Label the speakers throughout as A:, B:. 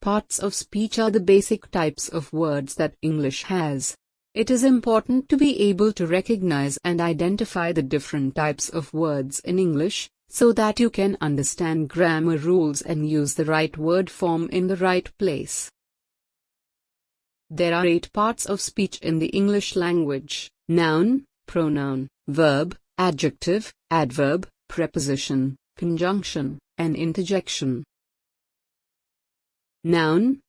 A: Parts of speech are the basic types of words that English has. It is important to be able to recognize and identify the different types of words in English, so that you can understand grammar rules and use the right word form in the right place. There are 8 parts of speech in the English language: noun, pronoun, verb, adjective, adverb, preposition, conjunction, and interjection. Noun.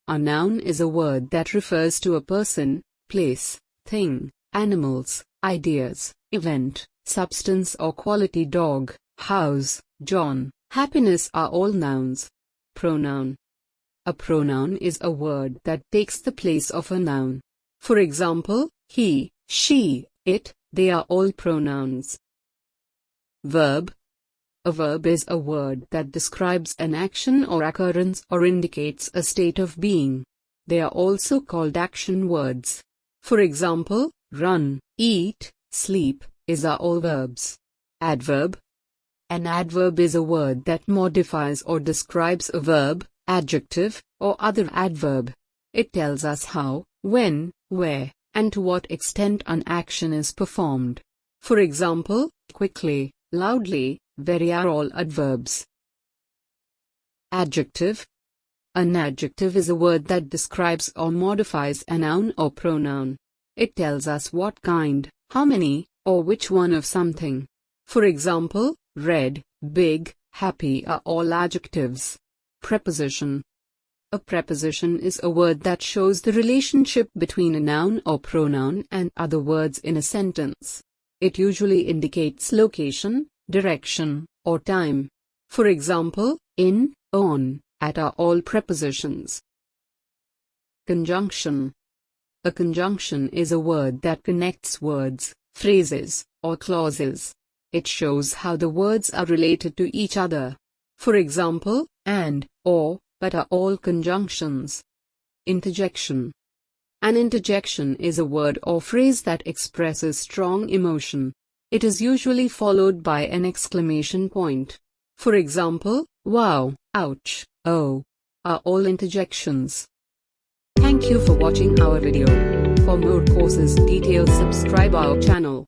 A: A noun is a word that refers to a person, place, thing, animals, ideas, event, substance or quality. Dog, house, John, happiness are all nouns. Pronoun. A pronoun is a word that takes the place of a noun. For example, he, she, it, they are all pronouns. Verb. A verb is a word that describes an action or occurrence or indicates a state of being. They are also called action words. For example, run, eat, sleep, are all verbs. Adverb. An adverb is a word that modifies or describes a verb, adjective, or other adverb. It tells us how, when, where, and to what extent an action is performed. For example, quickly, loudly, very are all adverbs. Adjective. An adjective is a word that describes or modifies a noun or pronoun. It tells us what kind, how many, or which one of something. For example, red, big, happy are all adjectives. Preposition. A preposition is a word that shows the relationship between a noun or pronoun and other words in a sentence. It usually indicates location, direction, or time. For example, in, on, at are all prepositions. Conjunction. A conjunction is a word that connects words, phrases, or clauses. It shows how the words are related to each other. For example, and, or, but are all conjunctions. Interjection. An interjection is a word or phrase that expresses strong emotion. It is usually followed by an exclamation point. For example, wow, ouch, oh, are all interjections. Thank you for watching our video. For more courses details subscribe our channel.